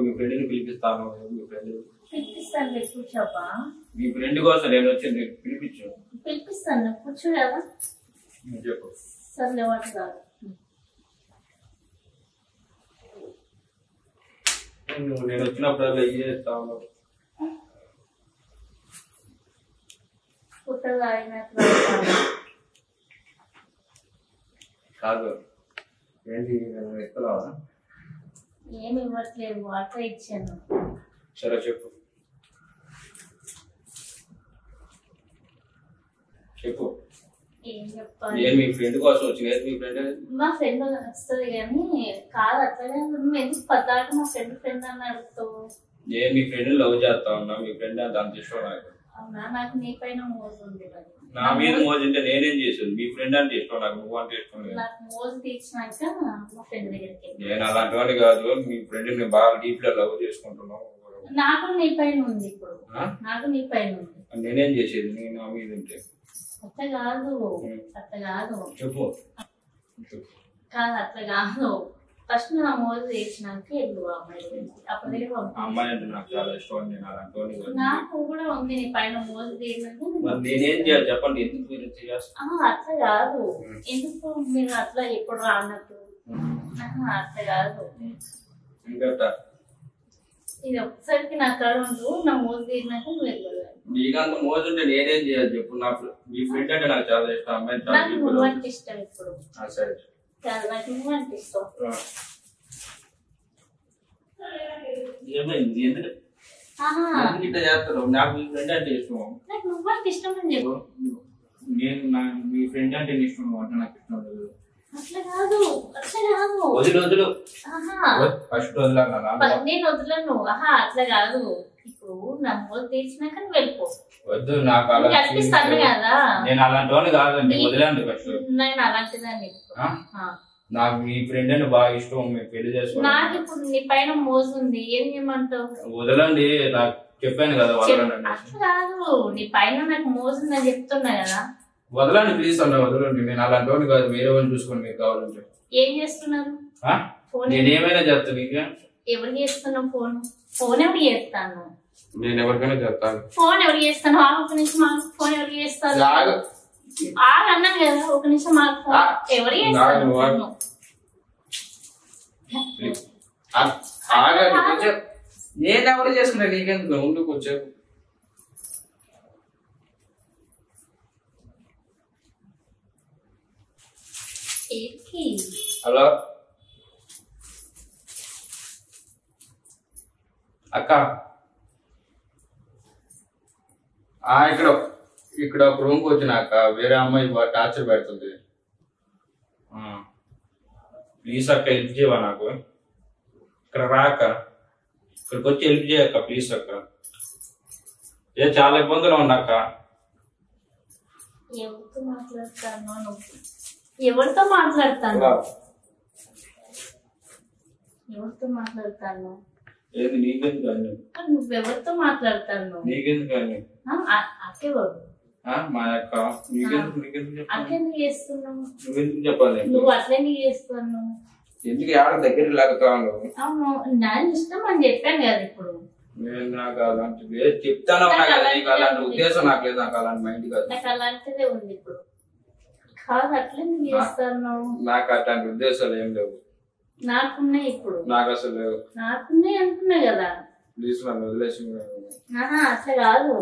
మీ ఫ్రెండ్ని పిలిపిస్తాను. పిలిపిస్తాను, కూర్చోపా. మీ ఫ్రెండ్ కోసం నేను వచ్చింది, పిలిపించు. పిలిపిస్తాను, కూర్చోలేవా? చెప్పు. సర్లే, వాటి కాదు. నేను వచ్చినప్పుడు ఏం చేస్తాను? పుట్టగా అయినట్లు కాదు, ఏంటి ఇస్తున్నావా? ఏమి ఇవ్వట్లేదు, వాటర్ ఇచ్చాను. సరే చెప్పు చెప్పు. ఏం చెప్పాలి? నేను మీ ఫ్రెండ్ కోసం వచ్చిన. మీ ఫ్రెండ్ మా ఫ్రెండ్ వస్తుంది కానీ కాదు, అట్లనే నువ్వు ఎందుకు పద్దాక మా ఫ్రెండ్ అని అడుగుతావు? నేను మీ ఫ్రెండ్ లవ్ చేస్తా ఉన్నా. మీ ఫ్రెండ్ అంత అంత ఇష్టం నాకు. అవునా? నాకు నీ పైన మోజు ఉంది. నా మీద మోజు అంటే నేనేం చేసాను? మీ ఫ్రెండ్ అంటే ఇష్టం నాకు, నువ్వు అంటే ఇష్టం లేదు. నాకు మోజు తీర్చినాక మా ఫ్రెండ్ దగ్గరికి. నేను అలాంటి వాడిని కాదు. మీ ఫ్రెండ్ ని బాగా డీప్ గా లవ్ చేసుకుంటున్నావు. నాకు నీ పైన ఉంది. ఇప్పుడు నాకు నీ పైన ఉంది. నేనేం చేసేది? నేను నా మీద ఉంటే అట్లా కాదు, అట్లా కాదు. చెప్పు. కాదు, అట్లా కాదు. ఫస్ట్ నా మోజు తీర్చినాక వెళ్ళు అమ్మాయి గురించి. అప్పటికే అమ్మాయి అంటే నాకు చాలా ఇష్టం. నేను అలాంటి నాకు కూడా ఉంది నీ పైన మోజు తీరినాక. నేనేం చేయాలి చెప్పండి? ఎందుకు గురించి అట్లా కాదు. ఎందుకు మీరు అట్లా ఎప్పుడు రానట్టు? అట్లా కాదు. ఇంకా ఇది ఒక్కసారికి నా కాడ ఉండు. నా మోజు తీరినాక నువ్వు వెళ్ళాలి. నీకంత మోజు ఉంటే నేనేం చేయాలి చెప్పు? మీ ఫ్రెండ్ అంటే నాకు చాలా ఇష్టం. అమ్మాయి నాకు నువ్వు అంటే ఇష్టం. ఇప్పుడు సరే కాదు, నాకు నువ్వు అంటే ఇష్టం. ఏమైంది? ఎందుకు ఇట్లా చేస్తారు? నాకు మీ ఫ్రెండ్ అంటే ఇష్టం. నాకు నువ్వు అంటే ఇష్టం అని చెప్పు. నేను మీ ఫ్రెండ్ అంటే ఇష్టం అంటే నాకు ఇష్టం లేదు. అట్లా కాదు, అట్లా కాదు. వదిలు ఫస్ట్ వదిలా. నేను వదలను. అట్లా కాదు. ఇప్పుడు నా మోజు తీర్చినాక నువ్వు వెళ్ళిపో. వద్దు, నాకు కనిపిస్తాను కదా. నేను అలాంటి వాడిని కాదండి. వదిలేండి ఫస్ట్. నేను అలాంటిదాన్ని. నాకు మీ ఫ్రెండ్ అని బాగా ఇష్టం. మీరు పెళ్లి చేసుకో. నాకు ఇప్పుడు నీ పైన మోజు ఉంది. ఏం చేయమంటావు? వదలండి. నాకు చెప్పాను కదా వదలండి. అట్లా కాదు, నీ పైన నాకు మోజు ఉందని చెప్తున్నా కదా. వదలండి ప్లీజ్ అన్న, వదలండి. నేను అలాంటి వాడిని కాదు. వేరే వాడిని చూసుకోండి మీకు కావాలంటే. ఏం చేస్తున్నారు? నేను ఏమైనా చేస్తాను. నీకు ఎవరు చేస్తున్నావు? ఫోన్ ఎవరు చేస్తాను? నేను ఎవరికైనా చెప్తాను. ఫోన్ ఎవరు చేస్తాను? ఒక నిమిషం ఫోన్ ఎవరు చేస్తారు? అన్నాను కదా, ఒక నిమిషం ఎవరు చేస్తారు? నేను ఎవరు చేసుకున్నా నీకెందుకు? ఉండు కొంచెం. హలో అక్క, ఇక్కడ ఒక రూమ్కి వచ్చినాక వేరే అమ్మాయి టార్చర్ పెడుతుంది. ప్లీజ్ అక్క, హెల్ప్ చేయవా నాకు? ఇక్కడ రాక ఇక్కడికి వచ్చి హెల్ప్ చేయక్క ప్లీజ్ అక్క. చాలా ఇబ్బందులు ఉన్నాక. ఎవరితో మాట్లాడతాను? ఏది నీకెందుకు కానీ? నువ్వెవరితో మాట్లాడతాను? నీకెందుకు కానీ? అక్కెవరు? మా అక్క. అట్లెందుకు చేస్తున్నావు? నువ్వెందుకు చెప్పాలి? నువ్వు అట్లెందుకు చేస్తున్నావు? ఎందుకు ఆడ దగ్గర లాగుతాను? అవును, నా ఇష్టం అని చెప్పాను కదా. ఇప్పుడు నేను నాకు అలాంటిది చెప్తాను. నీకు అలాంటి ఉద్దేశం నాకు లేదు. నాకు అలాంటి మైండ్ కాదు. నాకు అలాంటిదే ఉంది ఇప్పుడు. కాదు, అట్లెందుకు చేస్తాను? నాకు అట్లాంటి ఉద్దేశాలు ఏం లేవు. నాకున్నాయి ఇప్పుడు. నాకు అసలు లేవు. నాకున్నాయి అంటున్నా కదా. ప్లీజ్ నన్ను వదిలేసి. అట్లా కాదు.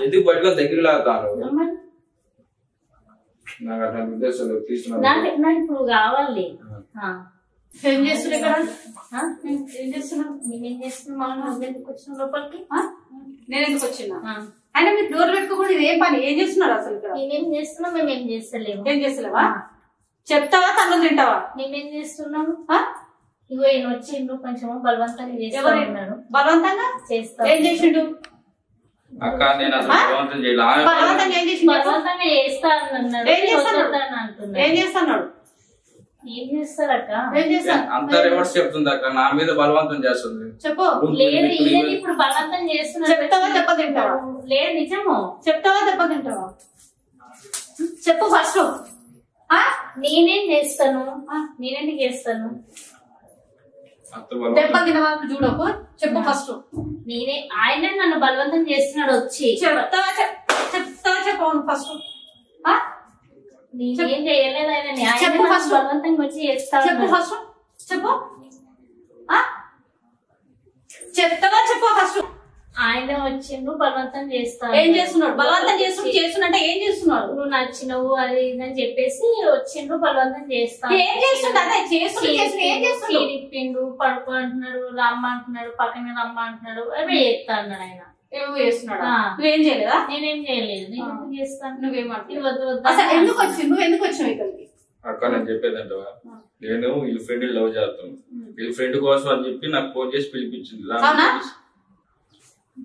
ఎందుకు పట్టుకొని దగ్గర లాగుతాను? నాకు అట్లాంటి ఉద్దేశాలు లేవు. ప్లీజ్ నాకు ఇప్పుడు కావాలి. ఏం చేస్తున్నా ఇక్కడ? ఏం చేస్తున్నావు? నేనేం చేస్తున్నా? ఎందుకు వచ్చిన లోపలికి? నేను ఎందుకు వచ్చినా? అయినా మీరు డోర్ పెట్టుకోకుండా ఇదేం పని? ఏం చేస్తున్నారు అసలు ఇక్కడ? నేనేం చేస్తున్నా? మేమేం చేస్తలేము. ఏం చేస్తలేవా? చెప్తావా? తను తింటావా? మేమేం చేస్తున్నాము? ఇగో ఈయన వచ్చిండు, కొంచెం బలవంతంగా చేస్తున్నాడు. బలవంతంగా చేస్తా. ఏం చేసిండు? అక్క నేను బలవంతం చేయాలి. బలవంతంగా ఏం చేసిండు? బలవంతంగా చేస్తా అన్నాడు. ఏం చేస్తున్నాడు? ఏం చేస్తారక్క? ఏం చేస్తాను అంత రివర్స్ చెప్తుంది అక్క, నా మీద బలవంతం చేస్తుంది. చెప్పు. లేదు ఈయన ఇప్పుడు బలవంతం చేస్తున్నాడు. చెప్తావా దెబ్బతింటావా? లేదు నిజము. చెప్తావా దెబ్బతింటావా? చెప్పు ఫస్ట్. నేనేం చేస్తాను? నేనేందుకు చేస్తాను? దెబ్బతిన వాళ్ళు చూడకు. చెప్పు ఫస్ట్. నేనే ఆయన నన్ను బలవంతం చేస్తున్నాడు వచ్చి. చెప్తావా చెప్పు ఫస్ట్. నేనేం చేయలేదు ఆయన. చెప్పు ఫస్ట్. బలవంతంగా వచ్చి చేస్తాను. చెప్పు ఫస్ట్. చెప్పు. చెప్తావా చెప్పు ఫస్ట్. ఆయన వచ్చిండు బలవంతం చేస్తాను. ఏం చేస్తున్నాడు? బలవంతం చేస్తున్నట్టే ఏం చేస్తున్నాడు? నువ్వు నచ్చినవు అది ఇదని చెప్పేసి వచ్చిండు బలవంతం చేస్తాను. ఏం చేస్తుండ? అదే చేస్తుండు. తిప్పిండు, పడుకో అంటున్నాడు, రమ్మ అంటున్నాడు, పక్కన రమ్మ అంటున్నాడు, అవి చేస్తా అన్నాడు ఆయన. ఏమో చేస్తున్నాడు. నువ్వేం చేయలేదా? నేనేం చేయలేదు. నేను ఎందుకు చేస్తాను? నువ్వేమంటావు? వద్దు వద్దు. అసలు ఎందుకు వచ్చినావు ఇక్కడికి? అక్క నేను చెప్పేదంటవా, నేను వీళ్ళ ఫ్రెండ్ లవ్ చేస్తాను, వీళ్ళ ఫ్రెండ్ కోసం అని చెప్పి నాకు ఫోన్ చేసి పిలిపించింది.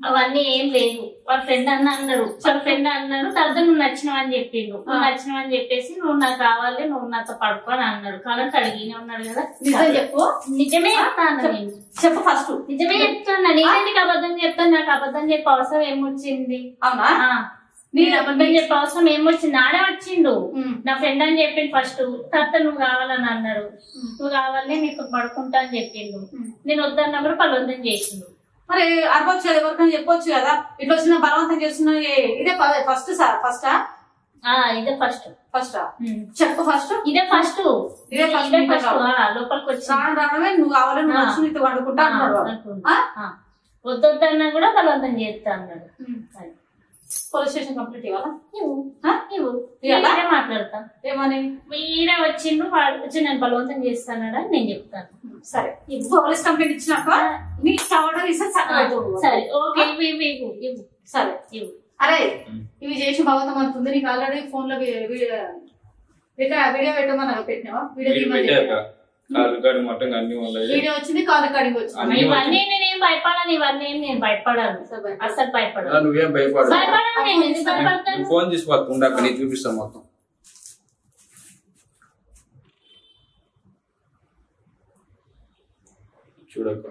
అవన్నీ ఏం లేదు. వాళ్ళ ఫ్రెండ్ అన్నాడు, వాళ్ళ ఫ్రెండ్ అన్నాడు. తర్వాత నువ్వు నచ్చినవు అని చెప్పిండు. నువ్వు నచ్చినవు అని చెప్పేసి నువ్వు నాకు కావాలి, నువ్వు నాతో పడుకో అని అన్నాడు. కాలం అడిగినే ఉన్నాడు కదా. నిజం చెప్పు. నిజమే చెప్తాను నేను. చెప్పు ఫస్ట్. నిజమే చెప్తాను. నేనెందుకు అబద్ధం చెప్తాను? నాకు అబద్ధం చెప్పే అవసరం ఏమొచ్చింది? అవునా? నేను అబద్ధం చెప్పే అవసరం ఏమొచ్చింది? ఆడే వచ్చిండు నా ఫ్రెండ్ అని చెప్పిండు ఫస్ట్. తర్వాత నువ్వు కావాలని అన్నాడు. నువ్వు కావాలని నీకు పడుకుంటా అని చెప్పిండు. నేను వద్దన్నా కూడా బలవంతం చేసిండు. మరి అరవచ్చు కదా, ఎవరికైనా చెప్పొచ్చు కదా. ఇట్లా వచ్చిన బలవంతం చేస్తున్నా. ఇదే ఫస్ట్ ఫస్టా? ఇదే ఫస్ట్. చెప్పు ఫస్ట్. ఇదే ఫస్ట్. లోపలికి వచ్చి రావడమే నువ్వు కావాలని నువ్వు వచ్చి నీతో వండుకుంటా అన్నాడు. వద్దొద్దన్నా కూడా బలవంతం చేస్తా అన్నాడు. పోలీస్ స్టేషన్ కంప్లీట్ ఇవ్వాలా? ఇవ్వు మాట్లాడతా. ఏమని? మీరే వచ్చిండు వాడు వచ్చి నేను బలవంతం చేస్తానడా నేను చెప్తాను. సరే పోలీస్ కంప్లైంట్ ఇచ్చినాక నీ చవడం ఇస్తే సరే ఓకే ఇవ్వు. సరే ఇవ్వు. అరే ఇవి చేసి భగవతం అంటుంది. నీకు ఆల్రెడీ ఫోన్ లో వీడియో పెట్టమని పెట్టినావా? వీడియో వచ్చింది, కాల్ రికార్డింగ్ వచ్చింది. ఇవన్నీ నేనేం భయపడాను. ఇవన్నీ నేను భయపడాను. అసలు భయపడాను. నువ్వేం భయపడదు. భయపడాను. ఫోన్ తీసుకోకుండా అక్కడ నీకు చూపిస్తాను మొత్తం. చూడక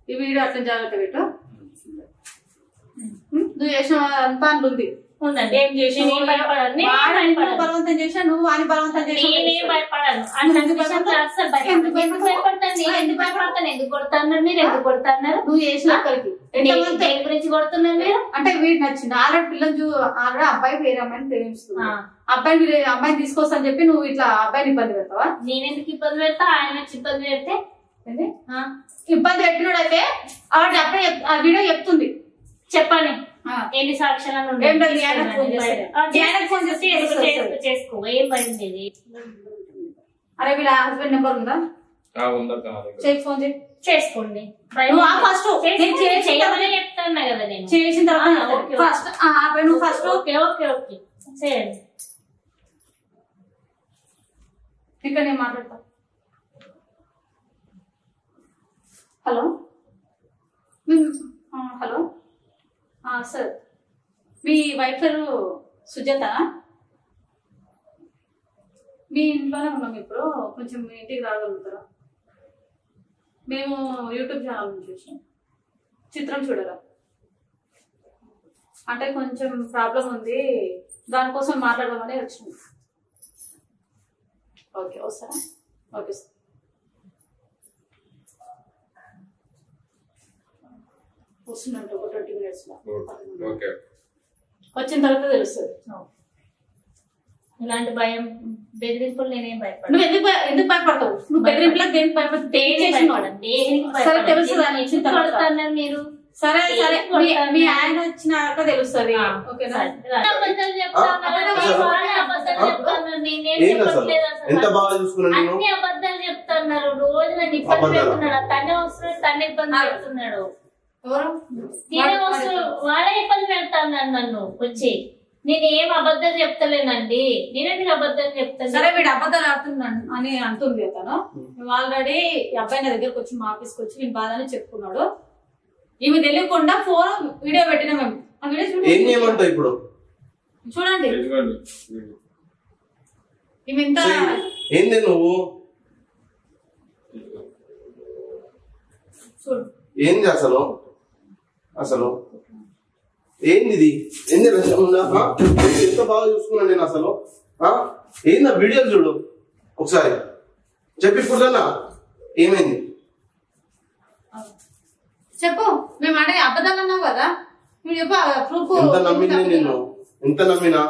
ఈ వీడియో అట్లా జాగ్రత్త పెట్టు. నువ్వు చేసిన అంతా ఉంది. ఏం చేసి బలవంతం చేసా, నువ్వు అని బలవంతం చేసి నేనేం భయపడాను. ఎందుకు భయపడతాను? ఎందుకు కొడతాన్నారు మీరు? ఎందుకు కొడతాన్నారు? నువ్వు చేసిన అక్కడికి దేని గురించి కొడుతున్నారు మీరు? అంటే వీడు నచ్చింది. ఆల్రెడీ పిల్లలు ఆల్రెడీ అబ్బాయి వేరే అమ్మాయిని ప్రేమిస్తున్నా. అబ్బాయిని తీసుకొస్తా అని చెప్పి నువ్వు ఇట్లా అబ్బాయిని ఇబ్బంది పెడతావా? నేనెందుకు ఇబ్బంది పెడతా? ఆయన ఇబ్బంది పెడితే ఇబ్బంది పెట్టినాడు అయితే ఆ వీడియో చెప్తుంది. చెప్పండి ఎన్ని సాక్ష్యాలను చేసుకో. ఏం పడింది? అరే వీళ్ళ హస్బెండ్ నెంబర్ ఉందా? ఫోన్ చేసుకోండి. చెప్తాను కదా నేను. చేసిన తర్వాత ఫస్ట్ ఓకే ఓకే ఓకే చేయండి. ఇక్కడ నేను మాట్లాడతా. హలో హలో సార్, మీ వైఫ్ పేరు సుజాత? మీ ఇంట్లోనే ఉన్నాం ఇప్పుడు. కొంచెం మీ ఇంటికి రాగలుగుతారా? మేము యూట్యూబ్ ఛానల్ నుంచి చూసాం. చిత్రం చూడరా? అంటే కొంచెం ప్రాబ్లం ఉంది, దానికోసం మాట్లాడదామని వచ్చింది. ఓకే వస్తారా? Okay sir. వస్తున్నట్టు ఒక 20 minutes లో వచ్చిన తర్వాత తెలుస్తుంది. ఇలాంటి భయం బెదిరింపులు నేనేం భయపడను. నువ్వు ఎందుకు భయపడతావు? నువ్వు బెదిరింపులకు దేనికి భయపడతావు? తెలుసు మీరు. సరే సరే మీ ఆయన వచ్చినాక తెలుస్తుంది. అన్ని అబద్ధాలు చెప్తున్నారు. రోజు నన్ను ఇబ్బంది పెడుతున్నాడు. తనే వస్తున్నాడు, తనే ఇబ్బంది పెడుతున్నాడు. వాళ్ళే ఇబ్బంది పెడతాను నన్ను వచ్చి. నేను ఏం అబద్ధాలు చెప్తలేనండి. నేనెందుకు అబద్ధాలు చెప్తాను? సరే వీడు అబద్ధాలు ఆడుతున్నాను అని అంటుంది తను. ఆల్రెడీ అబ్బాయి నా దగ్గరకు వచ్చి మా ఆఫీస్కి వచ్చి నేను బాధని చెప్పుకున్నాడు. ఇవి తెలియకుండా ఫోన్ వీడియో పెట్టినా మేము. ఆ వీడియో చూడండి. ఇప్పుడు చూడండి. ఏంది నువ్వు చూడు ఏంది అసలు అసలు ఏంది ఇది? ఏంది ఉందా? ఎంత బాగా చూసుకున్నాను నేను అసలు. ఏందా వీడియోలు చూడు ఒకసారి చెప్పి ఇప్పుడు ఏమైంది చెప్పు. మేము అంటే అబద్ధాలు అన్నావు కదా, నువ్వు చెప్పు. ప్రూఫ్ ఎంత నమ్మినా నిన్ను, ఎంత నమ్మినా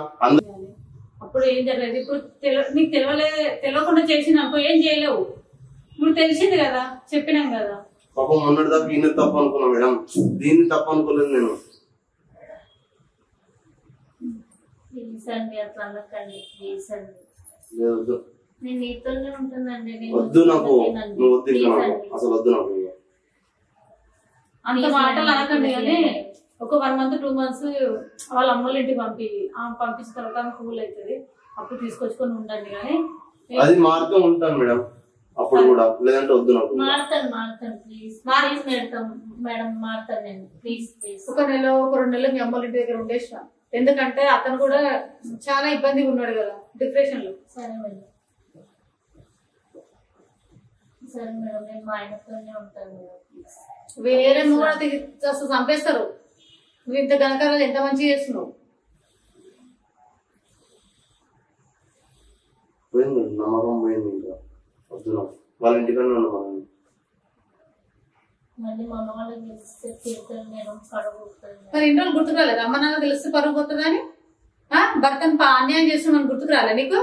అప్పుడు ఏం జరగలేదు. ఇప్పుడు నీకు తెలియకుండా చేసిన అనుకో ఏం చేయలేవు. ఇప్పుడు తెలిసింది కదా, చెప్పినాం కదా. పాపం మొన్నటి దాకా ఈయన తప్పు అనుకున్నా మేడం, దీన్ని తప్పు అనుకోలేదు నేను. ప్లీజ్ అండి అట్లా అనకండి, ప్లీజ్ అండి. వద్దు, నేను నీతోనే ఉంటుందండి. వద్దు నాకు, నువ్వు వద్దు ఇంకా నాకు, అసలు వద్దు నాకు. అంత మాటలు అనకండి కానీ ఒక 1 month 2 months వాళ్ళ అమ్మోళ్ళ ఇంటికి పంపించిన తర్వాత కూల్ అవుతుంది, అప్పుడు తీసుకొచ్చుకొని ఉండండి. కానీ అది మారుతూ ఉంటాను మేడం అప్పుడు కూడా, లేదంటే వద్దు నాకు. మారుతాను ప్లీజ్ మేడం, మారుతాను నేను ప్లీజ్. ఒక 1 నెల 2 నెలలు మీ అమ్మోళ్ళ ఇంటి దగ్గర ఉండేసిన. ఎందుకంటే అతను కూడా చాలా ఇబ్బందిగా ఉన్నాడు కదా, డిప్రెషన్ లో. సరే మేడం, సరే మేడం, నేను మా ఆయనతోనే ఉంటాను మేడం. వేరే మూడు అసలు చంపేస్తారు. నువ్వు ఇంత గనకారాలు ఎంత మంచిగా చేస్తున్నావు. పోయింది నమ్మకం, పోయింది. ఇంకా వద్దు నాకు, వాళ్ళ ఇంటికన్నా ఉన్నాను. మళ్ళీ మా అమ్మ వాళ్ళకి తెలిస్తే తిరుగుతాను నేను, పడగొడతాను. మరి ఇన్ని రోజులు గుర్తుకు రాలేదు? అమ్మ నాన్న తెలిస్తే పరుగు పోతుంది అని, భర్తను అన్యాయం చేస్తున్నాను గుర్తుకు రాలే నీకు?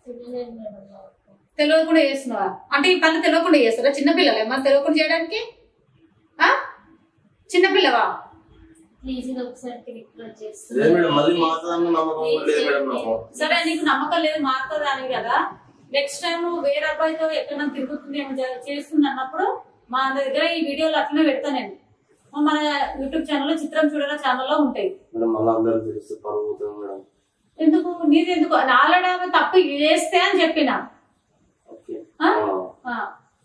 తెలియలేదు మేడం, తెలియకుండా చేస్తున్నావా? అంటే ఈ పనులు తెలియకుండా చేస్తారా? చిన్నపిల్లలు ఏమన్నా తెలియకుండా చేయడానికి? చిన్నపిల్లవా? ప్లీజ్ ఇది ఒకసారి రిక్వెస్ట్ లేదు మేడం, మళ్ళీ మాట్లాడడానికి నమ్మకం లేదు మేడం నాకు. సరే నీకు నమ్మకం లేదు, మారుతుంది అని కదా. నెక్స్ట్ టైం వేరే అబ్బాయితో ఎక్కడైనా తిరుగుతుంది ఏమో చేస్తుంది అన్నప్పుడు మా దగ్గర ఈ వీడియోలు అట్లనే పెడతా నేను. మన యూట్యూబ్ ఛానల్లో చిత్రం చూడరా ఛానల్లో ఉంటాయి. ఎందుకు నీది ఎందుకు? ఆల్రెడీ ఆమె తప్పు చేస్తే అని చెప్పిన.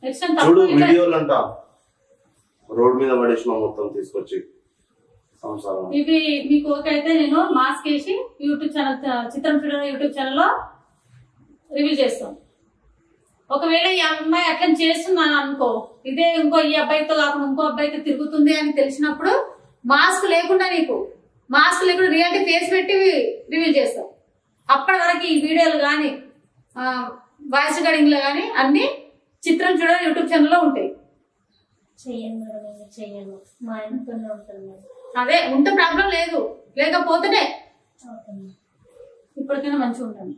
నెక్స్ట్ టైం చూడు వీడియోలు అంట రోడ్ మీద పడేసిన మొత్తం తీసుకొచ్చి. ఇవి మీకు ఓకే అయితే నేను మాస్క్ వేసి యూట్యూబ్ ఛానల్ చిత్రం చూడరా యూట్యూబ్ ఛానల్లో రివ్యూ చేస్తాం. ఒకవేళ ఈ అమ్మాయి అట్లా చేస్తున్నాను అనుకో, ఇదే ఇంకో ఈ అబ్బాయితో కాకుండా ఇంకో అబ్బాయితో తిరుగుతుంది అని తెలిసినప్పుడు మాస్క్ లేకుండా రియాలిటీ ఫేస్ పెట్టి రివీల్ చేస్తాం. అప్పటి వరకు ఈ వీడియోలు కానీ వాయిస్ రికార్డింగ్ లో కానీ అన్ని చిత్రం చూడ యూట్యూబ్ ఛానల్లో ఉంటాయి. చెయ్యను మా ఆయనతోనే ఉంటాను. అదే ఉంటే ప్రాబ్లం లేదు, లేకపోతేనే ఇప్పటికైనా మంచిగా ఉంటాను.